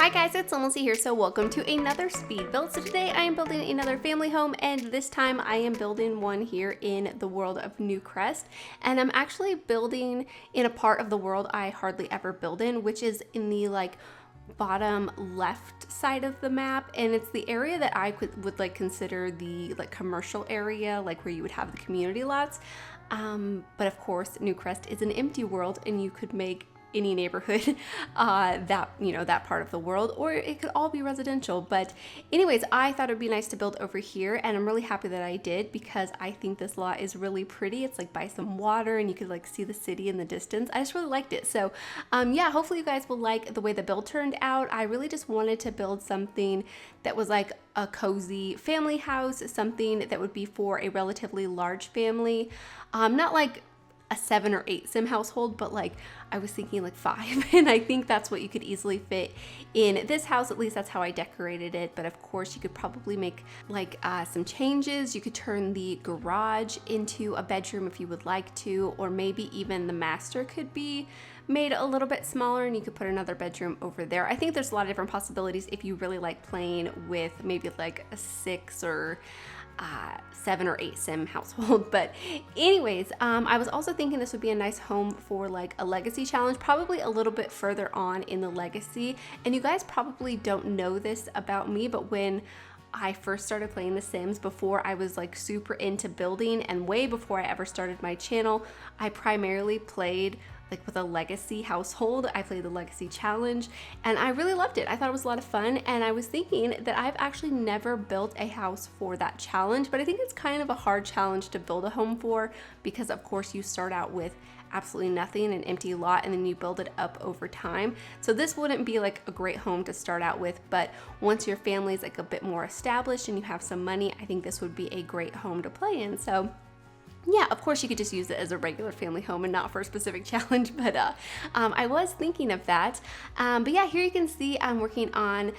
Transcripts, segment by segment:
Hi guys, it's SimLicy here, so welcome to another speed build. So today I am building another family home, and this time I am building one here in the world of Newcrest. And I'm actually building in a part of the world I hardly ever build in, which is in the bottom left side of the map, and it's the area that I would consider the commercial area, like where you would have the community lots. But of course Newcrest is an empty world, and you could make any neighborhood that part of the world, or it could all be residential. But anyways, I thought it would be nice to build over here, and I'm really happy that I did because I think this lot is really pretty. It's by some water, and you could see the city in the distance. I just really liked it. So yeah, hopefully you guys will like the way the build turned out. I really just wanted to build something that was like a cozy family house, something that would be for a relatively large family, not like a 7 or 8 sim household, but I was thinking 5, and I think that's what you could easily fit in this house. At least that's how I decorated it. But of course you could probably make some changes. You could turn the garage into a bedroom if you would like to, or maybe even the master could be made a little bit smaller and you could put another bedroom over there. I think there's a lot of different possibilities if you really like playing with maybe a 6 or 7 or 8 sim household. But anyways, I was also thinking this would be a nice home for a legacy challenge, probably a little bit further on in the legacy. And you guys probably don't know this about me, but when I first started playing The Sims, before I was super into building and way before I ever started my channel, I primarily played with a legacy household. I played the legacy challenge and I really loved it. I thought it was a lot of fun, and I was thinking that I've actually never built a house for that challenge, but I think it's kind of a hard challenge to build a home for, because of course you start out with absolutely nothing, an empty lot, and then you build it up over time. So this wouldn't be a great home to start out with, but once your family's a bit more established and you have some money, I think this would be a great home to play in. So yeah, of course you could just use it as a regular family home and not for a specific challenge, but I was thinking of that. But yeah, here you can see I'm working on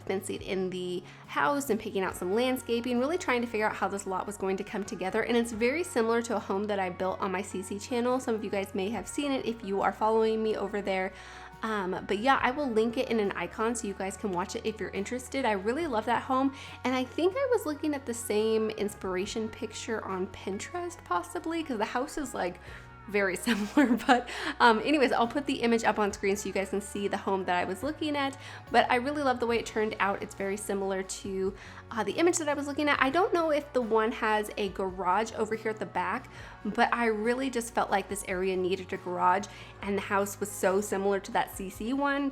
fencing in the house and picking out some landscaping, really trying to figure out how this lot was going to come together. And it's very similar to a home that I built on my CC channel. Some of you guys may have seen it if you are following me over there. But yeah, I will link it in an icon so you guys can watch it if you're interested. I really love that home, and I think I was looking at the same inspiration picture on Pinterest possibly, because the house is very similar. But anyways, I'll put the image up on screen so you guys can see the home that I was looking at. But I really love the way it turned out. It's very similar to the image that I was looking at. I don't know if the one has a garage over here at the back, but I really just felt like this area needed a garage, and the house was so similar to that CC one,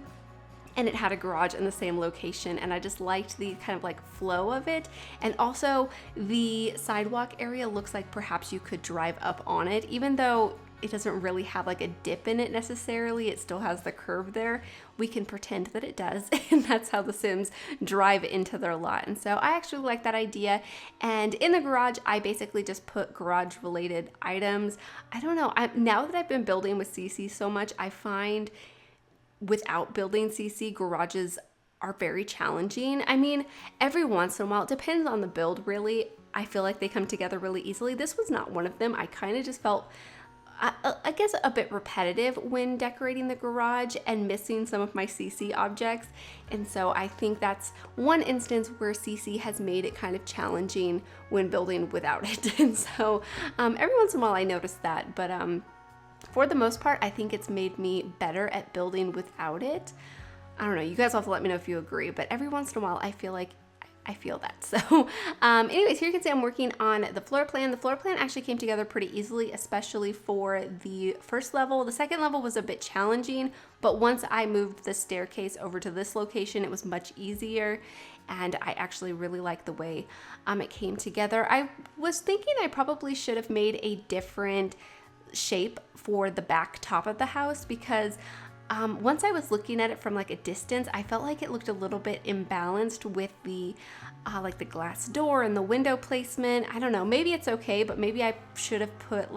and it had a garage in the same location, and I just liked the kind of flow of it. And also the sidewalk area looks like perhaps you could drive up on it, even though it doesn't really have a dip in it necessarily. It still has the curve there. We can pretend that it does, and that's how the Sims drive into their lot. And so I actually like that idea. And in the garage, I basically just put garage related items. I don't know, now that I've been building with CC so much, I find without building CC, garages are very challenging. I mean, every once in a while, it depends on the build really. I feel like they come together really easily. This was not one of them. I kind of just felt, I guess, a bit repetitive when decorating the garage and missing some of my CC objects. And so I think that's one instance where CC has made it kind of challenging when building without it. And so every once in a while I notice that, but for the most part, I think it's made me better at building without it. I don't know, you guys will have to let me know if you agree, but every once in a while I feel that. So anyways, here you can see I'm working on the floor plan. The floor plan actually came together pretty easily, especially for the first level. The second level was a bit challenging, but once I moved the staircase over to this location, it was much easier, and I actually really like the way it came together. I was thinking I probably should have made a different shape for the back top of the house, because once I was looking at it from a distance, I felt like it looked a little bit imbalanced with the the glass door and the window placement. I don't know, maybe it's okay, but maybe I should have put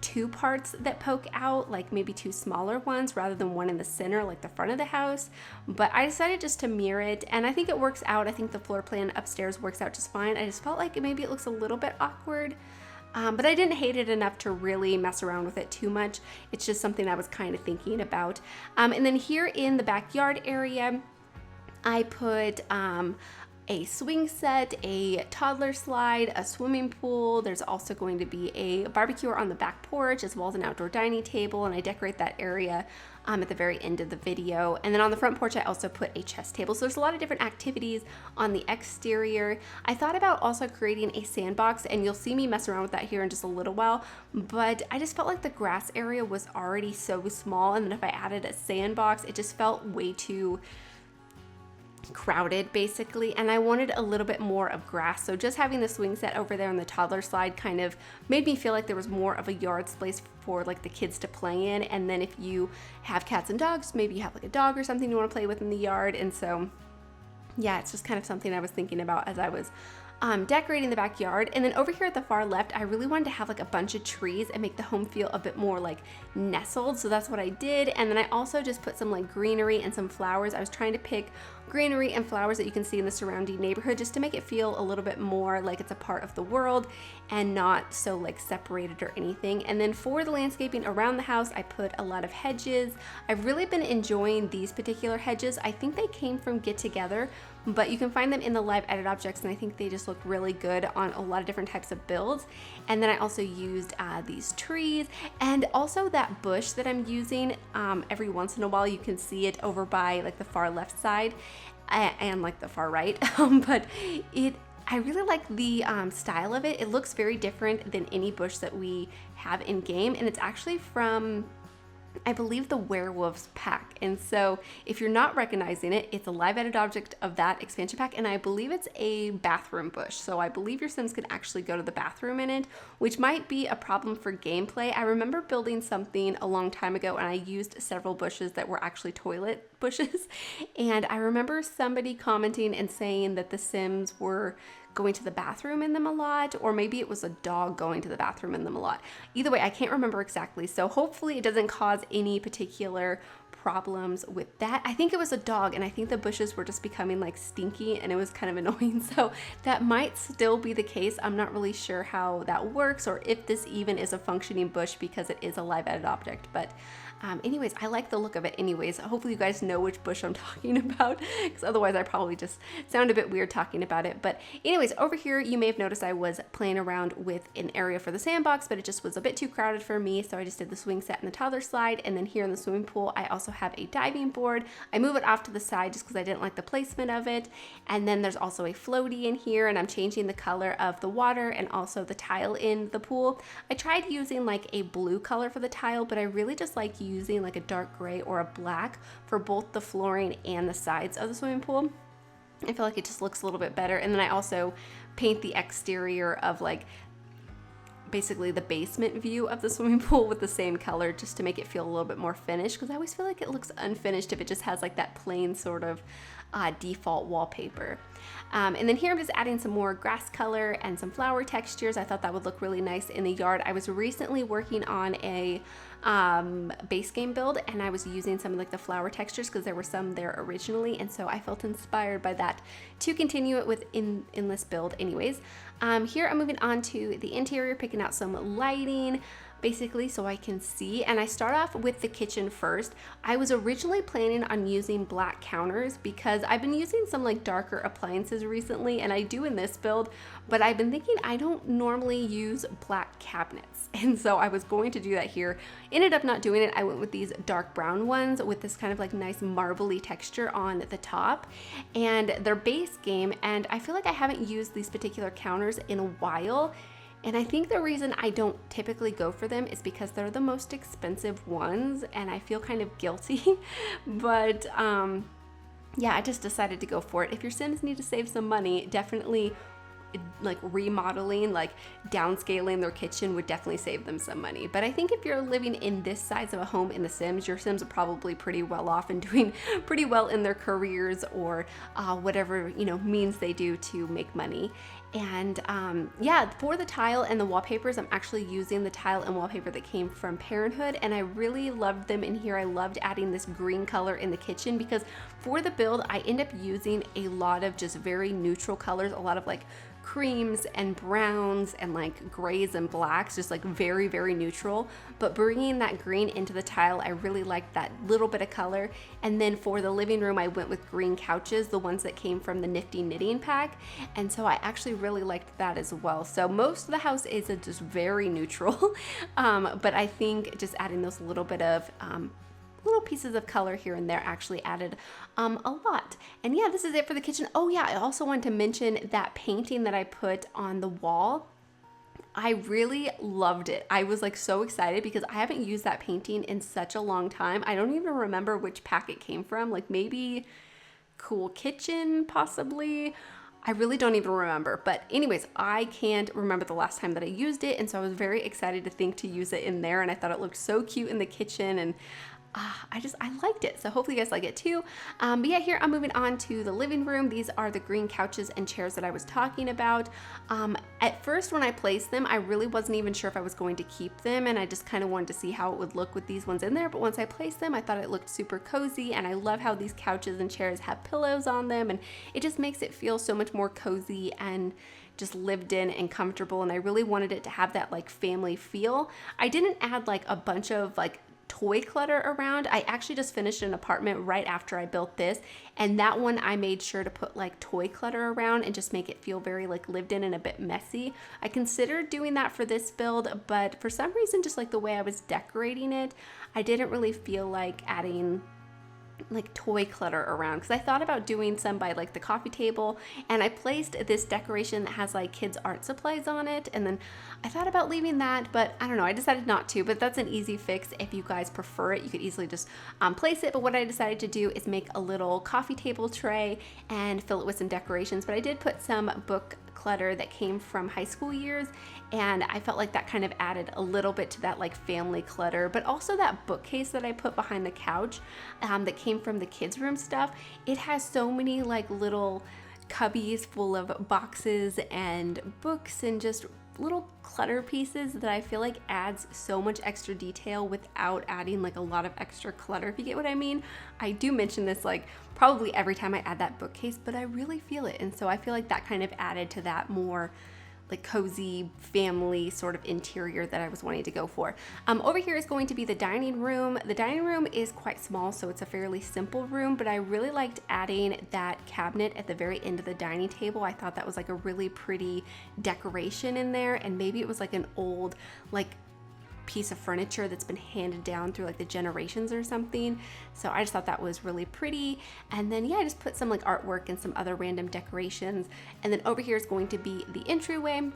2 parts that poke out, maybe 2 smaller ones rather than one in the center, the front of the house. But I decided just to mirror it, and I think it works out. I think the floor plan upstairs works out just fine. I just felt like maybe it looks a little bit awkward but I didn't hate it enough to really mess around with it too much. It's just something I was kind of thinking about. And then here in the backyard area, I put a swing set, a toddler slide, a swimming pool. There's also going to be a barbecue on the back porch, as well as an outdoor dining table, and I decorate that area at the very end of the video. And then on the front porch, I also put a chess table. So there's a lot of different activities on the exterior. I thought about also creating a sandbox, and you'll see me mess around with that here in just a little while, but I just felt like the grass area was already so small, and then if I added a sandbox, it just felt way too crowded basically, and I wanted a little bit more of grass. So just having the swing set over there on the toddler slide kind of made me feel like there was more of a yard space for like the kids to play in. And then if you have cats and dogs, maybe you have like a dog or something you want to play with in the yard. And so yeah, it's just kind of something I was thinking about as I was decorating the backyard. And then over here at the far left, I really wanted to have like a bunch of trees and make the home feel a bit more like nestled. So that's what I did. And then I also just put some like greenery and some flowers. I was trying to pick greenery and flowers that you can see in the surrounding neighborhood, just to make it feel a little bit more like it's a part of the world and not so like separated or anything. And then for the landscaping around the house, I put a lot of hedges. I've really been enjoying these particular hedges. I think they came from Get Together, but you can find them in the live edit objects, and I think they just look really good on a lot of different types of builds. And then I also used these trees, and also that bush that I'm using. Every once in a while you can see it over by like the far left side and like the far right, but I really like the style of it. It looks very different than any bush that we have in game, and it's actually from, I believe, the Werewolves pack. And so if you're not recognizing it, it's a live edit object of that expansion pack, and I believe it's a bathroom bush. So I believe your Sims can actually go to the bathroom in it, which might be a problem for gameplay. I remember building something a long time ago and I used several bushes that were actually toilet bushes, and I remember somebody commenting and saying that the Sims were going to the bathroom in them a lot, or maybe it was a dog going to the bathroom in them a lot. Either way, I can't remember exactly. So hopefully it doesn't cause any particular problems with that. I think it was a dog, and I think the bushes were just becoming like stinky and it was kind of annoying. So that might still be the case. I'm not really sure how that works, or if this even is a functioning bush because it is a live edit object. But anyways, I like the look of it anyways. Hopefully you guys know which bush I'm talking about, because otherwise I probably just sound a bit weird talking about it. But anyways, over here you may have noticed I was playing around with an area for the sandbox, but it just was a bit too crowded for me, so I just did the swing set and the toddler slide. And then here in the swimming pool, I also have a diving board. I move it off to the side just because I didn't like the placement of it. And then there's also a floaty in here, and I'm changing the color of the water and also the tile in the pool. I tried using like a blue color for the tile, but I really just like using like a dark gray or a black for both the flooring and the sides of the swimming pool. I feel like it just looks a little bit better. And then I also paint the exterior of like basically the basement view of the swimming pool with the same color, just to make it feel a little bit more finished, because I always feel like it looks unfinished if it just has like that plain sort of default wallpaper. And then here I'm just adding some more grass color and some flower textures. I thought that would look really nice in the yard. I was recently working on a base game build, and I was using some of like the flower textures because there were some there originally, and so I felt inspired by that to continue it with in this build. Anyways, here I'm moving on to the interior, picking out some lighting basically so I can see. And I start off with the kitchen first. I was originally planning on using black counters because I've been using some like darker appliances recently, and I do in this build, but I've been thinking I don't normally use black cabinets, and so I was going to do that here. Ended up not doing it. I went with these dark brown ones with this kind of like nice marbly texture on the top, and they're base game, and I feel like I haven't used these particular counters in a while. And I think the reason I don't typically go for them is because they're the most expensive ones, and I feel kind of guilty. But yeah, I just decided to go for it. If your Sims need to save some money, definitely like remodeling, like downscaling their kitchen would definitely save them some money. But I think if you're living in this size of a home in The Sims, your Sims are probably pretty well off and doing pretty well in their careers, or whatever, you know, means they do to make money. And yeah, for the tile and the wallpapers, I'm actually using the tile and wallpaper that came from Parenthood, and I really loved them in here. I loved adding this green color in the kitchen because for the build, I end up using a lot of just very neutral colors, a lot of like creams and browns and like grays and blacks, just like very, very neutral. But bringing that green into the tile, I really liked that little bit of color. And then for the living room, I went with green couches, the ones that came from the Nifty Knitting pack. And so I actually really liked that as well. So most of the house is just very neutral. But I think just adding those little bit of little pieces of color here and there actually added a lot. And yeah, this is it for the kitchen. Oh yeah, I also wanted to mention that painting that I put on the wall. I really loved it. I was like so excited because I haven't used that painting in such a long time. I don't even remember which pack it came from, like maybe Cool Kitchen possibly. I really don't even remember, but anyways, I can't remember the last time that I used it, and so I was very excited to think to use it in there, and I thought it looked so cute in the kitchen, and I liked it. So hopefully you guys like it too. But yeah, here I'm moving on to the living room. These are the green couches and chairs that I was talking about. At first when I placed them, I really wasn't even sure if I was going to keep them, and I just kind of wanted to see how it would look with these ones in there. But once I placed them, I thought it looked super cozy, and I love how these couches and chairs have pillows on them, and it just makes it feel so much more cozy and just lived in and comfortable. And I really wanted it to have that like family feel. I didn't add like a bunch of like toy clutter around. I actually just finished an apartment right after I built this, and that one I made sure to put like toy clutter around and just make it feel very like lived in and a bit messy. I considered doing that for this build, but for some reason, just like the way I was decorating it, I didn't really feel like adding like toy clutter around, because I thought about doing some by like the coffee table, and I placed this decoration that has like kids art supplies on it, and then I thought about leaving that, but I don't know, I decided not to. But that's an easy fix. If you guys prefer it, you could easily just place it. But what I decided to do is make a little coffee table tray and fill it with some decorations. But I did put some book clutter that came from high school years, and I felt like that kind of added a little bit to that like family clutter. But also that bookcase that I put behind the couch that came from the kids room stuff, it has so many like little cubbies full of boxes and books and just little clutter pieces that I feel like adds so much extra detail without adding like a lot of extra clutter, if you get what I mean. I do mention this like probably every time I add that bookcase, but I really feel it. And so I feel like that kind of added to that more like cozy family sort of interior that I was wanting to go for. Over here is going to be the dining room. The dining room is quite small, so it's a fairly simple room, but I really liked adding that cabinet at the very end of the dining table. I thought that was like a really pretty decoration in there, and maybe it was like an old like piece of furniture that's been handed down through like the generations or something. So I just thought that was really pretty. And then yeah, I just put some like artwork and some other random decorations. And then over here is going to be the entryway.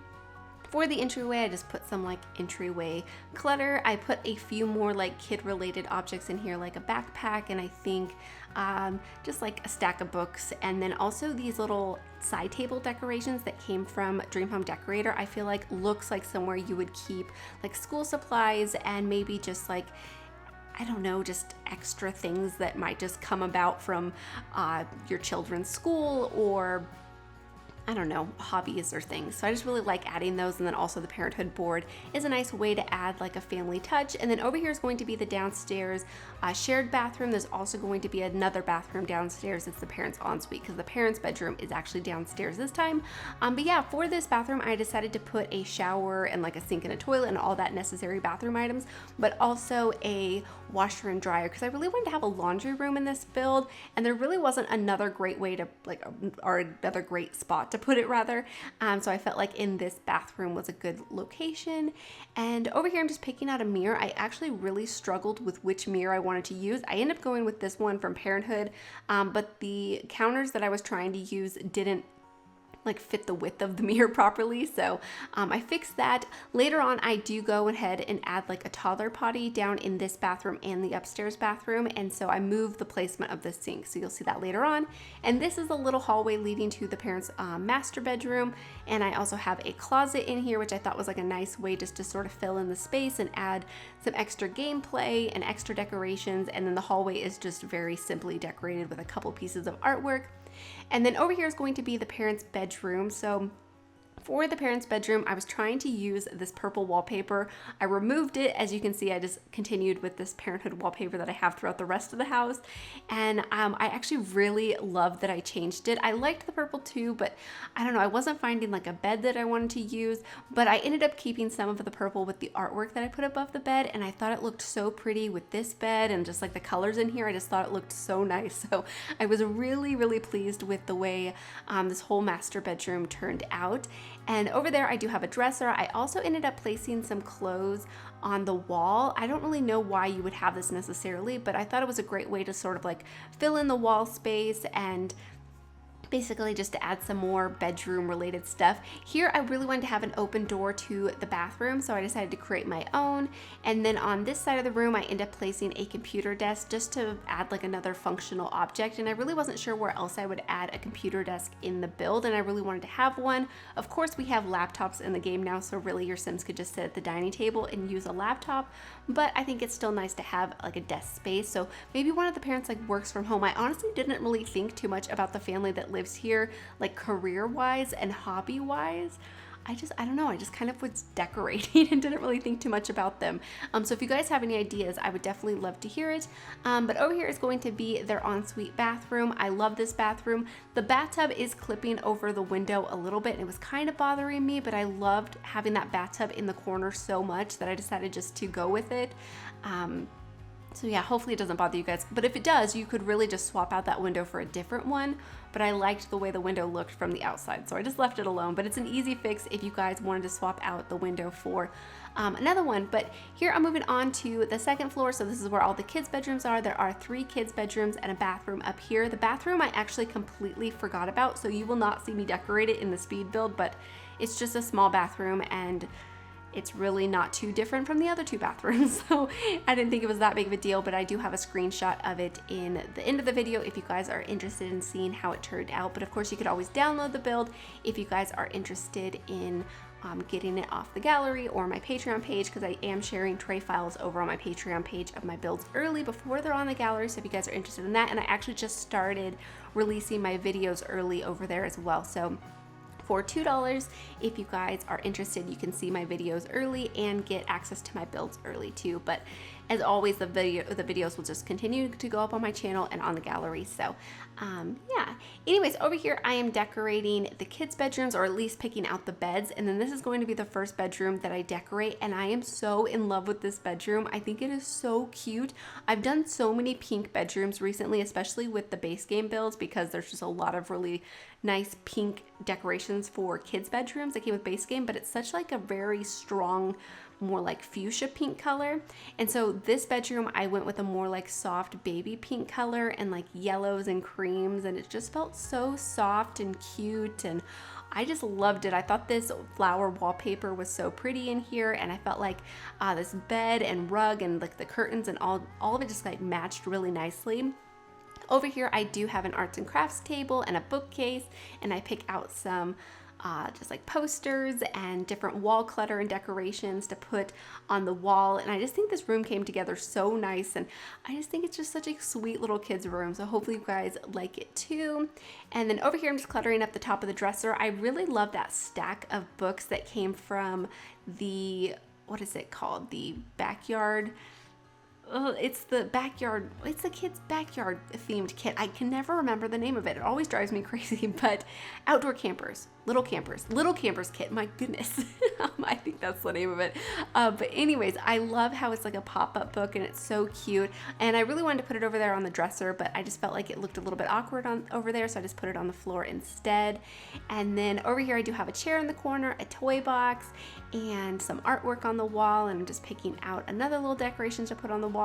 For the entryway, I just put some like entryway clutter. I put a few more like kid related objects in here, like a backpack, and I think just like a stack of books, and then also these little side table decorations that came from Dream Home Decorator. I feel like looks like somewhere you would keep like school supplies and maybe just like, I don't know, just extra things that might just come about from your children's school, or I don't know, hobbies or things. So I just really like adding those. And then also the parenthood board is a nice way to add like a family touch. And then over here is going to be the downstairs shared bathroom. There's also going to be another bathroom downstairs. It's the parents' ensuite, because the parents' bedroom is actually downstairs this time. But yeah, for this bathroom, I decided to put a shower and like a sink and a toilet and all that necessary bathroom items, but also a washer and dryer, because I really wanted to have a laundry room in this build, and there really wasn't another great way to like, or another great spot to put it rather. So I felt like in this bathroom was a good location. And over here, I'm just picking out a mirror. I actually really struggled with which mirror I wanted to use. I ended up going with this one from Parenthood, but the counters that I was trying to use didn't like fit the width of the mirror properly, so I fixed that. Later on, I do go ahead and add like a toddler potty down in this bathroom and the upstairs bathroom, and so I move the placement of the sink, so you'll see that later on. And this is a little hallway leading to the parents' master bedroom, and I also have a closet in here, which I thought was like a nice way just to sort of fill in the space and add some extra gameplay and extra decorations. And then the hallway is just very simply decorated with a couple pieces of artwork. And then over here is going to be the parents' bedroom. So For the parents' bedroom, I was trying to use this purple wallpaper. I removed it. As you can see, I just continued with this parenthood wallpaper that I have throughout the rest of the house. And I actually really love that I changed it. I liked the purple too, but I don't know, I wasn't finding like a bed that I wanted to use, but I ended up keeping some of the purple with the artwork that I put above the bed, and I thought it looked so pretty with this bed and just like the colors in here. I just thought it looked so nice. So I was really, really pleased with the way this whole master bedroom turned out. And over there I do have a dresser. I also ended up placing some clothes on the wall. I don't really know why you would have this necessarily, but I thought it was a great way to sort of like fill in the wall space and basically just to add some more bedroom related stuff. Here I really wanted to have an open door to the bathroom, so I decided to create my own. And then on this side of the room I ended up placing a computer desk just to add like another functional object, and I really wasn't sure where else I would add a computer desk in the build, and I really wanted to have one. Of course we have laptops in the game now, so really your Sims could just sit at the dining table and use a laptop, but I think it's still nice to have like a desk space. So maybe one of the parents like works from home. I honestly didn't really think too much about the family that lives here, like career-wise and hobby-wise. I don't know, I just kind of was decorating and didn't really think too much about them. So if you guys have any ideas, I would definitely love to hear it. But over here is going to be their ensuite bathroom. I love this bathroom. The bathtub is clipping over the window a little bit and it was kind of bothering me, but I loved having that bathtub in the corner so much that I decided just to go with it. So yeah, hopefully it doesn't bother you guys, but if it does, you could really just swap out that window for a different one, but I liked the way the window looked from the outside, so I just left it alone. But it's an easy fix if you guys wanted to swap out the window for another one. But here I'm moving on to the second floor, so this is where all the kids' bedrooms are. There are 3 kids' bedrooms and a bathroom up here. The bathroom I actually completely forgot about, so you will not see me decorate it in the speed build, but it's just a small bathroom and it's really not too different from the other 2 bathrooms, so I didn't think it was that big of a deal, but I do have a screenshot of it in the end of the video if you guys are interested in seeing how it turned out. But of course you could always download the build if you guys are interested in getting it off the gallery or my Patreon page, because I am sharing tray files over on my Patreon page of my builds early before they're on the gallery, so if you guys are interested in that. And I actually just started releasing my videos early over there as well, so for $2, if you guys are interested, you can see my videos early and get access to my builds early too. But as always, the videos will just continue to go up on my channel and on the gallery. So yeah, anyways, over here I am decorating the kids' bedrooms, or at least picking out the beds, and then this is going to be the first bedroom that I decorate, and I am so in love with this bedroom. I think it is so cute. I've done so many pink bedrooms recently, especially with the base game builds, because there's just a lot of really nice pink decorations for kids' bedrooms that came with base game, but it's such like a very strong, more like fuchsia pink color. And so this bedroom I went with a more like soft baby pink color and like yellows and creams, and it just felt so soft and cute, and I just loved it. I thought this flower wallpaper was so pretty in here, and I felt like this bed and rug and like the curtains and all of it just like matched really nicely. Over here I do have an arts and crafts table and a bookcase, and I pick out some just like posters and different wall clutter and decorations to put on the wall. And I just think this room came together so nice, and I just think it's just such a sweet little kids room, so hopefully you guys like it too. And then over here I'm just cluttering up the top of the dresser. I really love that stack of books that came from the, what is it called, the backyard, it's the kids' backyard themed kit. I can never remember the name of it. It always drives me crazy, but outdoor campers, little campers kit. My goodness. I think that's the name of it. But anyways, I love how it's like a pop-up book and it's so cute. And I really wanted to put it over there on the dresser, but I just felt like it looked a little bit awkward over there, so I just put it on the floor instead. And then over here I do have a chair in the corner, a toy box, and some artwork on the wall, and I'm just picking out another little decoration to put on the wall.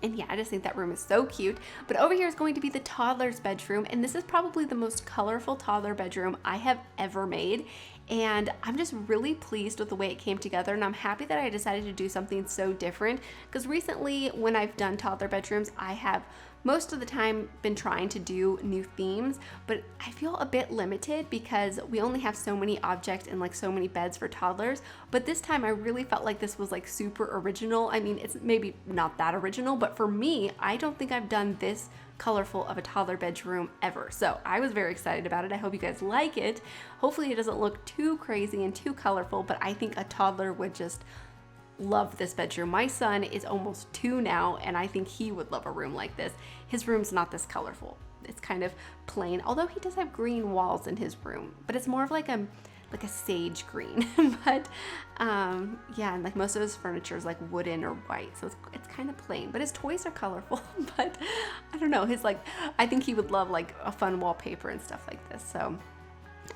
And yeah, I just think that room is so cute. But over here is going to be the toddler's bedroom, and this is probably the most colorful toddler bedroom I have ever made. And I'm just really pleased with the way it came together, and I'm happy that I decided to do something so different, because recently when I've done toddler bedrooms, I have most of the time been trying to do new themes, but I feel a bit limited because we only have so many objects and like so many beds for toddlers. But this time I really felt like this was like super original. I mean, it's maybe not that original, but for me, I don't think I've done this colorful of a toddler bedroom ever. So I was very excited about it. I hope you guys like it. Hopefully it doesn't look too crazy and too colorful, but I think a toddler would just love this bedroom. My son is almost 2 now, and I think he would love a room like this. His room's not this colorful. It's kind of plain, although he does have green walls in his room, but it's more of like a sage green. But yeah, and like most of his furniture is like wooden or white, so it's kind of plain, but his toys are colorful. But I don't know, I think he would love like a fun wallpaper and stuff like this. So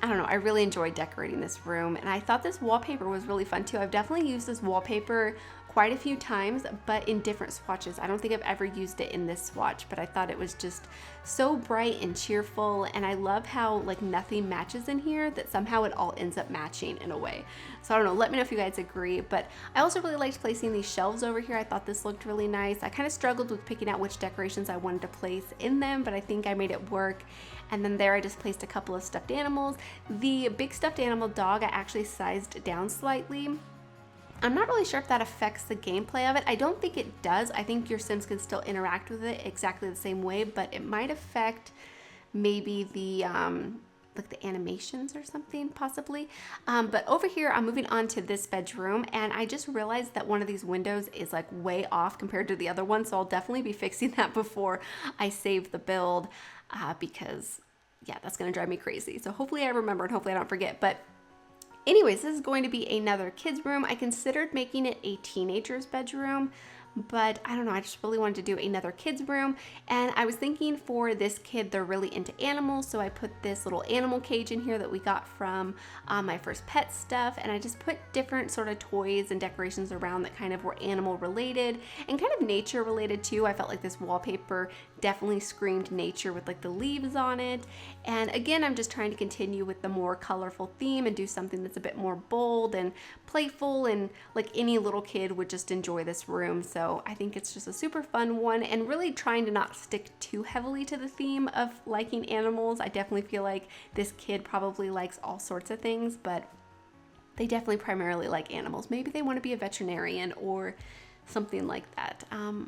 I don't know, I really enjoyed decorating this room, and I thought this wallpaper was really fun too. I've definitely used this wallpaper quite a few times, but in different swatches. I don't think I've ever used it in this swatch, but I thought it was just so bright and cheerful, and I love how like nothing matches in here, that somehow it all ends up matching in a way. So I don't know, let me know if you guys agree. But I also really liked placing these shelves over here. I thought this looked really nice. I kind of struggled with picking out which decorations I wanted to place in them, but I think I made it work. And then there I just placed a couple of stuffed animals. The big stuffed animal dog I actually sized down slightly. I'm not really sure if that affects the gameplay of it. I don't think it does. I think your Sims can still interact with it exactly the same way, but it might affect maybe the like the animations or something, possibly. But over here, I'm moving on to this bedroom, and I just realized that one of these windows is like way off compared to the other one, so I'll definitely be fixing that before I save the build, because yeah, that's gonna drive me crazy. So hopefully I remember and hopefully I don't forget. But anyways, this is going to be another kid's room. I considered making it a teenager's bedroom, but I don't know, I just really wanted to do another kid's room. And I was thinking for this kid, they're really into animals, so I put this little animal cage in here that we got from my first pet stuff, and I just put different sort of toys and decorations around that kind of were animal related and kind of nature related too. I felt like this wallpaper definitely screamed nature with like the leaves on it. And again, I'm just trying to continue with the more colorful theme and do something that's a bit more bold and playful, and like any little kid would just enjoy this room. So I think it's just a super fun one, and really trying to not stick too heavily to the theme of liking animals. I definitely feel like this kid probably likes all sorts of things, but they definitely primarily like animals. Maybe they want to be a veterinarian or something like that.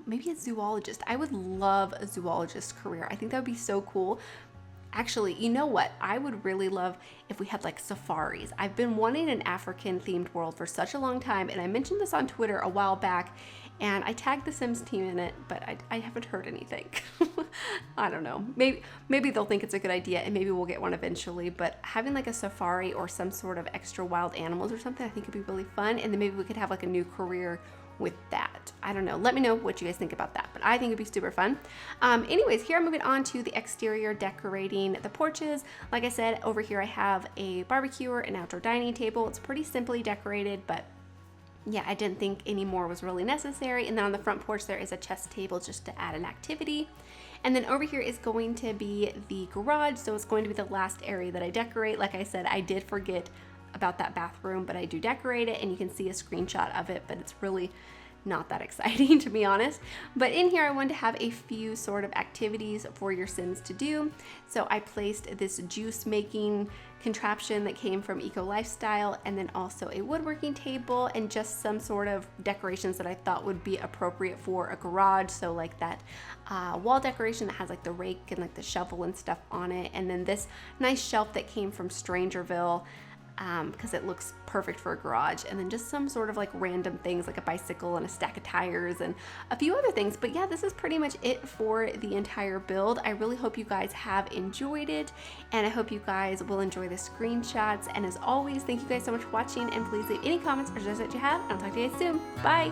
Maybe a zoologist. I would love a zoologist career. I think that would be so cool. Actually, you know what? I would really love if we had like safaris. I've been wanting an African themed world for such a long time, and I mentioned this on Twitter a while back, and I tagged the Sims team in it, but I haven't heard anything. I don't know. Maybe they'll think it's a good idea, and maybe we'll get one eventually, but having like a safari or some sort of extra wild animals or something, I think would be really fun, and then maybe we could have like a new career with that. I don't know. Let me know what you guys think about that, but I think it'd be super fun. Anyways, here I'm moving on to the exterior, decorating the porches. Like I said, over here I have a barbecuer, an outdoor dining table. It's pretty simply decorated, but yeah, I didn't think any more was really necessary. And then on the front porch, there is a chess table just to add an activity. And then over here is going to be the garage. So it's going to be the last area that I decorate. Like I said, I did forget about that bathroom, but I do decorate it, and you can see a screenshot of it, but it's really not that exciting, to be honest. But in here I wanted to have a few sort of activities for your Sims to do. So I placed this juice making contraption that came from Eco Lifestyle, and then also a woodworking table, and just some sort of decorations that I thought would be appropriate for a garage. So like that wall decoration that has like the rake and like the shovel and stuff on it, and then this nice shelf that came from Strangerville, because it looks perfect for a garage, and then just some sort of like random things like a bicycle and a stack of tires and a few other things. But yeah, this is pretty much it for the entire build. I really hope you guys have enjoyed it, and I hope you guys will enjoy the screenshots. And as always, thank you guys so much for watching, and please leave any comments or suggestions that you have, and I'll talk to you guys soon. Bye!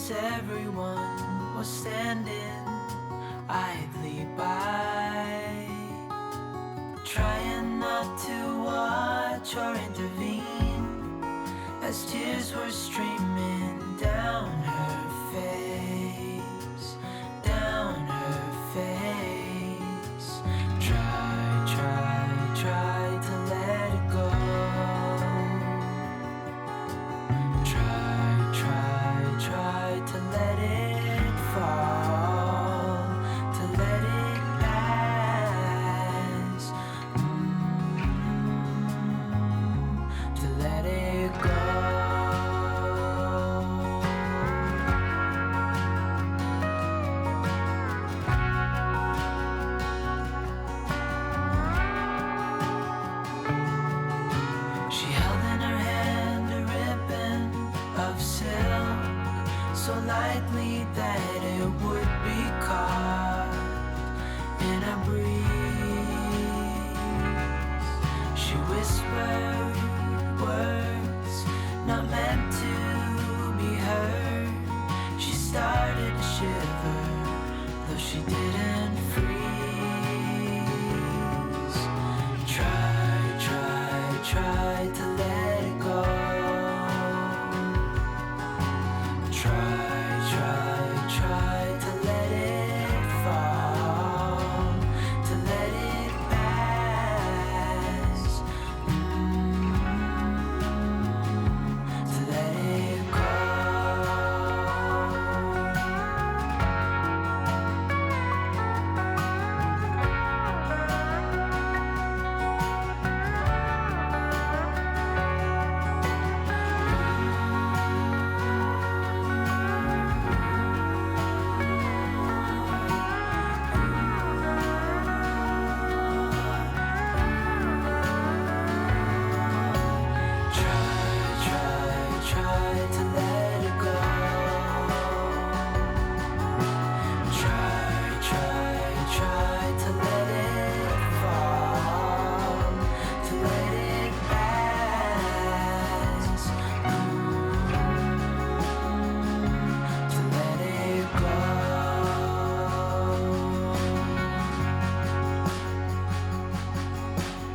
Everyone was standing idly by, trying not to watch or intervene, as tears were streaming down her face, down her face. Try to likely that it would be caught in a breeze. She whispered words not meant to be heard. She started to shiver, though she didn't freeze. Try to let it go. Try to let it fall, to let it pass, to let it go. Try to let